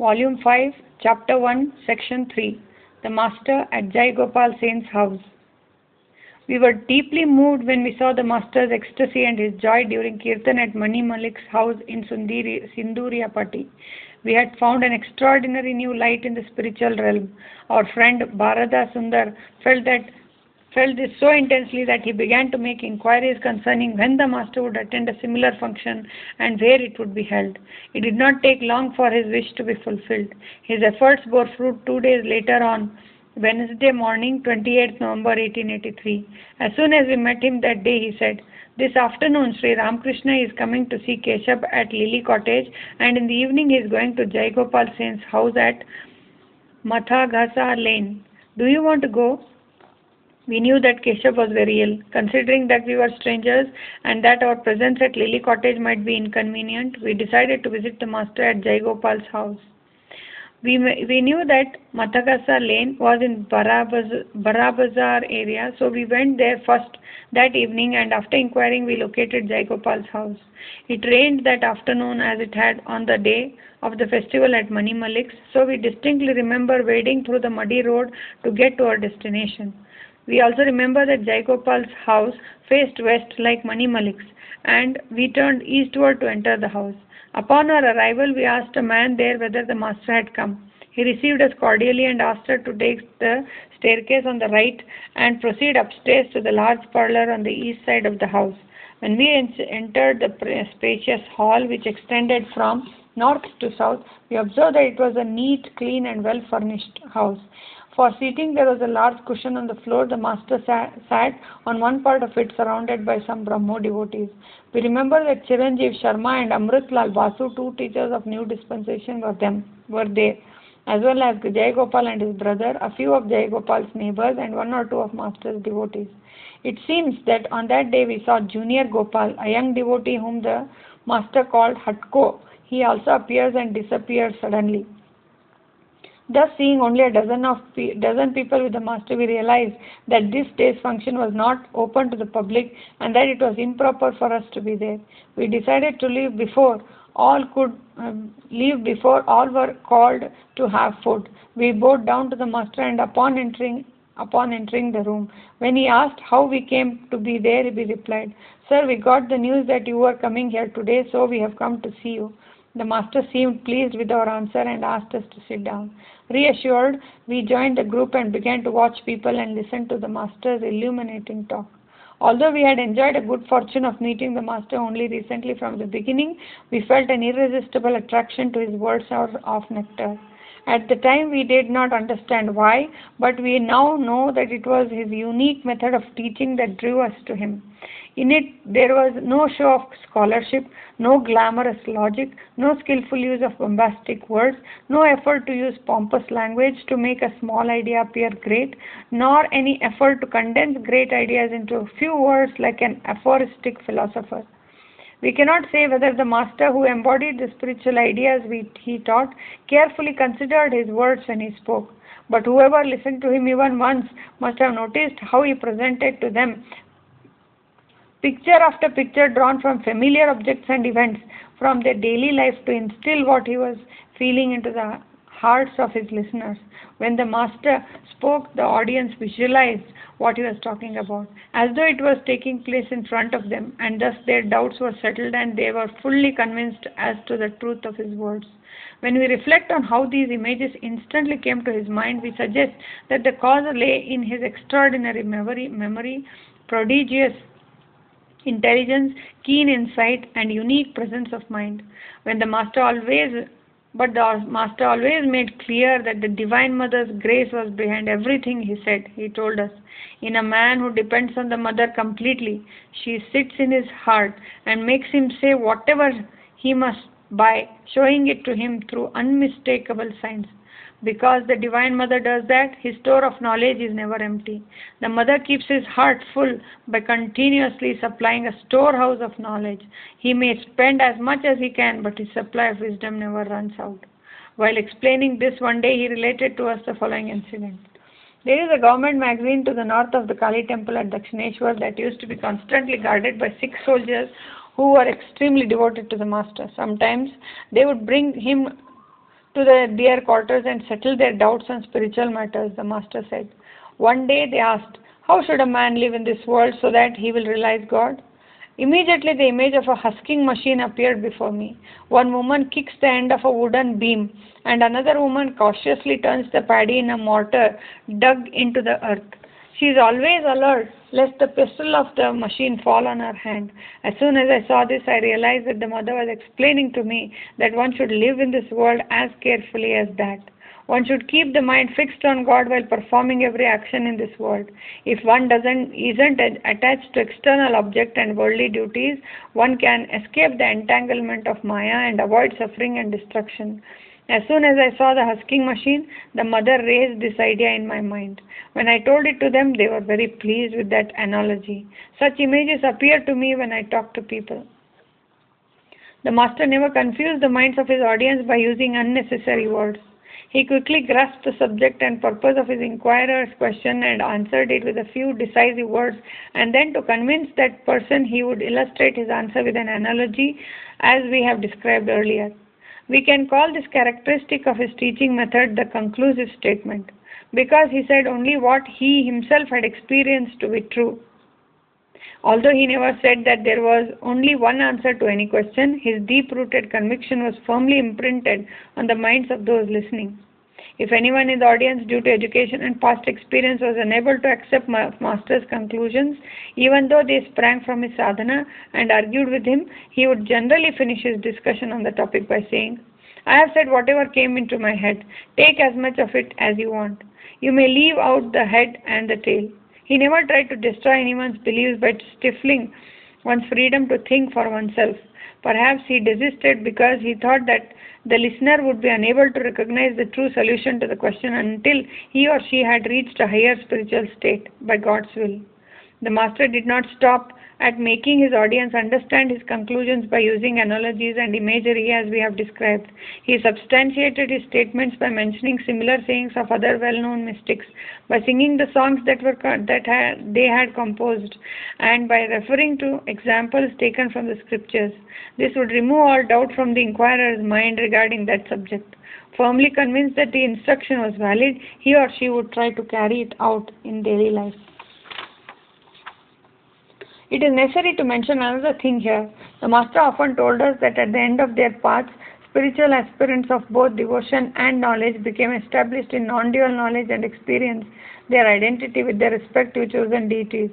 Volume 5, Chapter 1, Section 3. The Master at Jai Gopal Sen's house. We were deeply moved when we saw the Master's ecstasy and his joy during Kirtan at Mani Malik's house in Sinduriyapati. We had found an extraordinary new light in the spiritual realm. Our friend Bharada Sundar felt this so intensely that he began to make inquiries concerning when the Master would attend a similar function and where it would be held. It did not take long for his wish to be fulfilled. His efforts bore fruit 2 days later on Wednesday morning, 28th November 1883. As soon as we met him that day, he said, "This afternoon Sri Ramakrishna is coming to see Keshav at Lily Cottage, and in the evening he is going to Jai Gopal Sen's house at Mathaghasa Lane. Do you want to go?" We knew that Keshav was very ill. Considering that we were strangers and that our presence at Lily Cottage might be inconvenient, we decided to visit the Master at Jai Gopal's house. We knew that Mathaghasa Lane was in Barabazar area, so we went there first that evening, and after inquiring we located Jai Gopal's house. It rained that afternoon as it had on the day of the festival at Mani Malik's, so we distinctly remember wading through the muddy road to get to our destination. We also remember that Jai Gopal's house faced west like Mani Malik's, and we turned eastward to enter the house. Upon our arrival, we asked a man there whether the Master had come. He received us cordially and asked us to take the staircase on the right and proceed upstairs to the large parlor on the east side of the house. When we entered the spacious hall, which extended from north to south, we observed that it was a neat, clean and well-furnished house. For seating, there was a large cushion on the floor. The Master sat on one part of it, surrounded by some Brahmo devotees. We remember that Chiranjeev Sharma and Amritlal Basu, 2 teachers of new dispensation, were there, as well as Jai Gopal and his brother, a few of Jai Gopal's neighbors, and 1 or 2 of Master's devotees. It seems that on that day we saw Junior Gopal, a young devotee whom the Master called Hatko. He also appears and disappears suddenly. Thus, seeing only a dozen people with the Master, we realized that this day's function was not open to the public and that it was improper for us to be there. We decided to leave before all were called to have food. We bowed down to the Master, and upon entering the room, when he asked how we came to be there, we replied, "Sir, we got the news that you were coming here today, so we have come to see you." The Master seemed pleased with our answer and asked us to sit down. Reassured, we joined the group and began to watch people and listen to the Master's illuminating talk. Although we had enjoyed a good fortune of meeting the Master only recently, from the beginning, we felt an irresistible attraction to his words of nectar. At the time, we did not understand why, but we now know that it was his unique method of teaching that drew us to him. In it, there was no show of scholarship, no glamorous logic, no skillful use of bombastic words, no effort to use pompous language to make a small idea appear great, nor any effort to condense great ideas into a few words like an aphoristic philosopher. We cannot say whether the Master, who embodied the spiritual ideas he taught, carefully considered his words when he spoke. But whoever listened to him even once must have noticed how he presented to them picture after picture drawn from familiar objects and events from their daily life to instill what he was feeling into the hearts of his listeners. When the Master spoke, the audience visualized what he was talking about, as though it was taking place in front of them, and thus their doubts were settled and they were fully convinced as to the truth of his words. When we reflect on how these images instantly came to his mind, we suggest that the cause lay in his extraordinary memory, prodigious intelligence, keen insight, and unique presence of mind. The Master always made clear that the Divine Mother's grace was behind everything he said. He told us, "In a man who depends on the Mother completely, she sits in his heart and makes him say whatever he must by showing it to him through unmistakable signs. Because the Divine Mother does that, his store of knowledge is never empty. The Mother keeps his heart full by continuously supplying a storehouse of knowledge. He may spend as much as he can, but his supply of wisdom never runs out." While explaining this one day, he related to us the following incident. There is a government magazine to the north of the Kali temple at Dakshineshwar that used to be constantly guarded by 6 soldiers who were extremely devoted to the Master. Sometimes they would bring him to their quarters and settle their doubts on spiritual matters, the master said. One day they asked, how should a man live in this world so that he will realize God? Immediately the image of a husking machine appeared before me. One woman kicks the end of a wooden beam, and another woman cautiously turns the paddy in a mortar dug into the earth. She is always alert, lest the pistol of the machine fall on her hand. As soon as I saw this, I realized that the mother was explaining to me that one should live in this world as carefully as that. One should keep the mind fixed on God while performing every action in this world. If one isn't attached to external object and worldly duties, one can escape the entanglement of Maya and avoid suffering and destruction. As soon as I saw the husking machine, the mother raised this idea in my mind. When I told it to them, they were very pleased with that analogy. Such images appear to me when I talk to people. The master never confused the minds of his audience by using unnecessary words. He quickly grasped the subject and purpose of his inquirer's question and answered it with a few decisive words, and then to convince that person he would illustrate his answer with an analogy as we have described earlier. We can call this characteristic of his teaching method the conclusive statement, because he said only what he himself had experienced to be true. Although he never said that there was only one answer to any question, his deep-rooted conviction was firmly imprinted on the minds of those listening. If anyone in the audience, due to education and past experience, was unable to accept Master's conclusions, even though they sprang from his sadhana, and argued with him, he would generally finish his discussion on the topic by saying, I have said whatever came into my head. Take as much of it as you want. You may leave out the head and the tail. He never tried to destroy anyone's beliefs by stifling one's freedom to think for oneself. Perhaps he desisted because he thought that the listener would be unable to recognize the true solution to the question until he or she had reached a higher spiritual state by God's will. The master did not stop at making his audience understand his conclusions by using analogies and imagery as we have described. He substantiated his statements by mentioning similar sayings of other well-known mystics, by singing the songs they had composed, and by referring to examples taken from the scriptures. This would remove all doubt from the inquirer's mind regarding that subject. Firmly convinced that the instruction was valid, he or she would try to carry it out in daily life. It is necessary to mention another thing here. The master often told us that at the end of their paths, spiritual aspirants of both devotion and knowledge became established in non-dual knowledge and experience their identity with their respective chosen deities.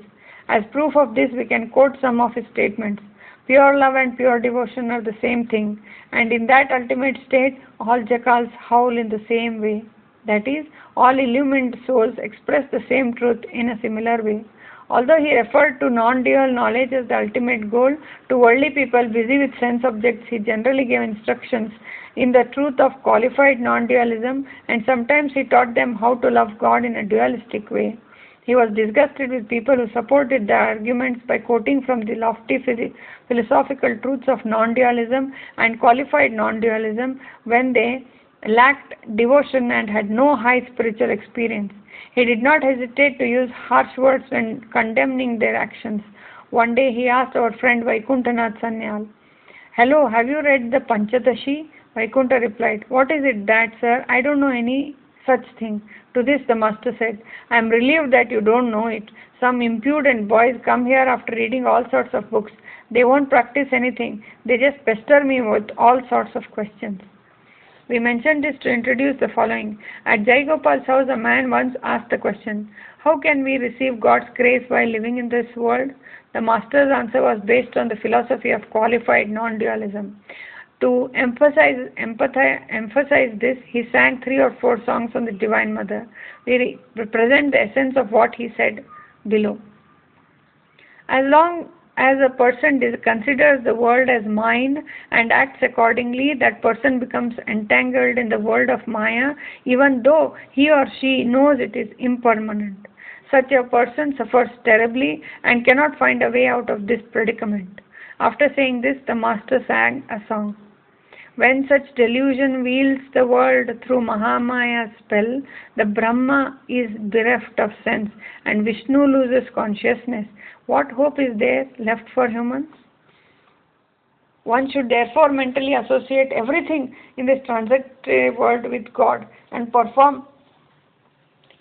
As proof of this, we can quote some of his statements. Pure love and pure devotion are the same thing, and in that ultimate state, all jackals howl in the same way. That is, all illumined souls express the same truth in a similar way. Although he referred to non-dual knowledge as the ultimate goal, to worldly people busy with sense objects, he generally gave instructions in the truth of qualified non-dualism, and sometimes he taught them how to love God in a dualistic way. He was disgusted with people who supported the arguments by quoting from the lofty philosophical truths of non-dualism and qualified non-dualism when they lacked devotion and had no high spiritual experience. He did not hesitate to use harsh words when condemning their actions. One day he asked our friend Vaikuntanath Sanyal, Hello, have you read the Panchadashi? Vaikuntha replied, What is it that, sir? I don't know any such thing. To this the master said, I am relieved that you don't know it. Some impudent boys come here after reading all sorts of books. They won't practice anything. They just pester me with all sorts of questions. We mentioned this to introduce the following. At Jai Gopal's house, a man once asked the question, How can we receive God's grace while living in this world? The master's answer was based on the philosophy of qualified non-dualism. To emphasize this, he sang 3 or 4 songs on the Divine Mother. We represent the essence of what he said below. As long as a person considers the world as mine and acts accordingly, that person becomes entangled in the world of Maya, even though he or she knows it is impermanent. Such a person suffers terribly and cannot find a way out of this predicament. After saying this, the master sang a song. When such delusion wields the world through Mahamaya's spell, the Brahma is bereft of sense and Vishnu loses consciousness. What hope is there left for humans? One should therefore mentally associate everything in this transitory world with God and perform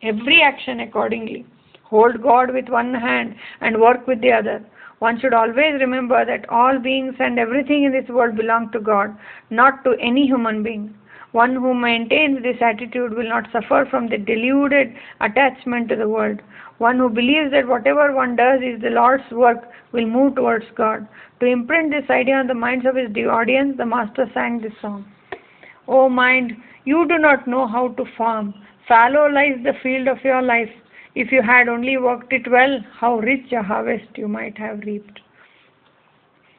every action accordingly. Hold God with one hand and work with the other. One should always remember that all beings and everything in this world belong to God, not to any human being. One who maintains this attitude will not suffer from the deluded attachment to the world. One who believes that whatever one does is the Lord's work will move towards God. To imprint this idea on the minds of his audience, the Master sang this song. O mind, you do not know how to farm. Fallow lies the field of your life. If you had only worked it well, how rich a harvest you might have reaped.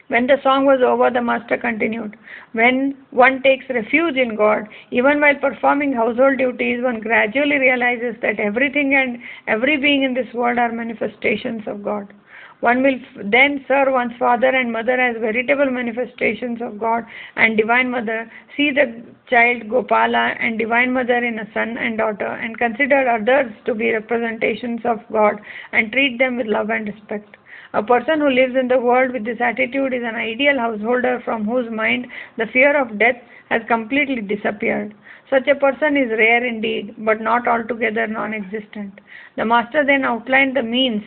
When the song was over, the Master continued, when one takes refuge in God, even while performing household duties, one gradually realizes that everything and every being in this world are manifestations of God. One will then serve one's father and mother as veritable manifestations of God and Divine Mother, see the child Gopala and Divine Mother in a son and daughter, and consider others to be representations of God and treat them with love and respect. A person who lives in the world with this attitude is an ideal householder from whose mind the fear of death has completely disappeared. Such a person is rare indeed, but not altogether non-existent. The Master then outlined the means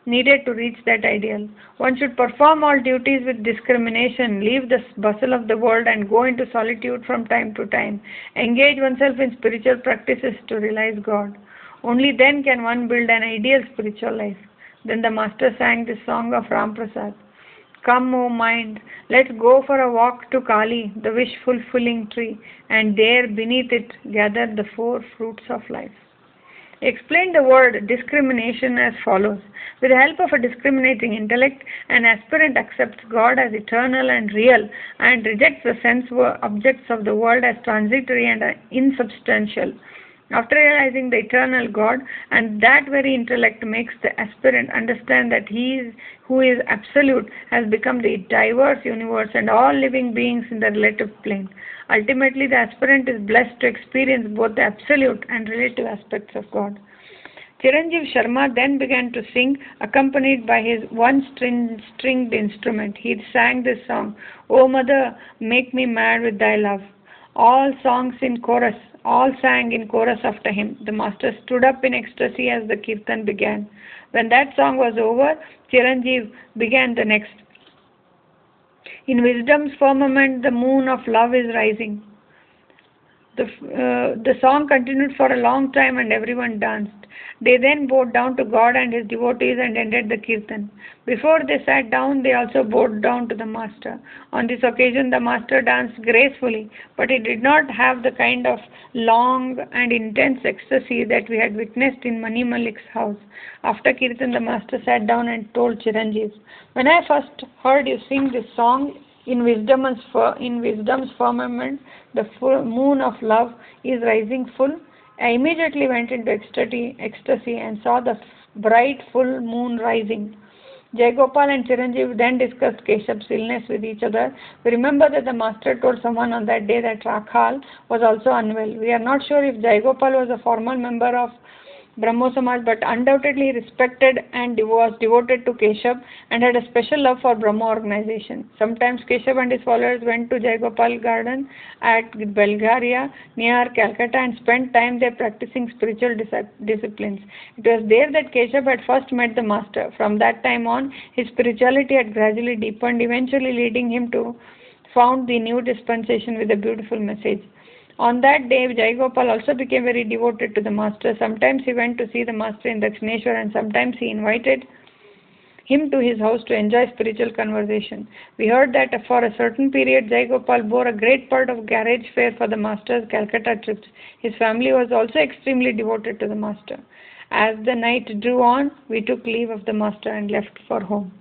needed to reach that ideal. One should perform all duties with discrimination, leave the bustle of the world and go into solitude from time to time. Engage oneself in spiritual practices to realize God. Only then can one build an ideal spiritual life. Then the Master sang this song of Ram Prasad. Come, O mind, let's go for a walk to Kali, the wish-fulfilling tree, and there beneath it gather the four fruits of life. Explain the word discrimination as follows. With the help of a discriminating intellect, an aspirant accepts God as eternal and real and rejects the sense objects of the world as transitory and insubstantial. After realizing the eternal God, and that very intellect makes the aspirant understand that he who is absolute has become the diverse universe and all living beings in the relative plane. Ultimately, the aspirant is blessed to experience both the absolute and relative aspects of God. Chiranjeev Sharma then began to sing, accompanied by his one-stringed instrument. He sang this song, O Mother, make me mad with thy love. All sang in chorus after him. The Master stood up in ecstasy as the kirtan began. When that song was over, Chiranjeev began the next. In wisdom's firmament, the moon of love is rising. The song continued for a long time and everyone danced. They then bowed down to God and his devotees and ended the kirtan. Before they sat down, they also bowed down to the Master. On this occasion, the Master danced gracefully, but he did not have the kind of long and intense ecstasy that we had witnessed in Mani Malik's house. After kirtan, the Master sat down and told Chiranjeev, when I first heard you sing this song, in wisdom's firmament, the full moon of love is rising full. I immediately went into ecstasy and saw the bright full moon rising. Jayagopal and Chiranjeev then discussed Keshav's illness with each other. We remember that the Master told someone on that day that Rakhal was also unwell. We are not sure if Jayagopal was a formal member of Brahmo Samaj, but undoubtedly respected and was devoted to Keshav and had a special love for Brahmo organization. Sometimes Keshav and his followers went to Jayagopal garden at Belgaria near Calcutta and spent time there practicing spiritual disciplines. It was there that Keshav had first met the Master. From that time on, his spirituality had gradually deepened, eventually leading him to found the new dispensation with a beautiful message. On that day, Jayagopal also became very devoted to the Master. Sometimes he went to see the Master in Dakshineshwar and sometimes he invited him to his house to enjoy spiritual conversation. We heard that for a certain period, Jayagopal bore a great part of carriage fare for the Master's Calcutta trips. His family was also extremely devoted to the Master. As the night drew on, we took leave of the Master and left for home.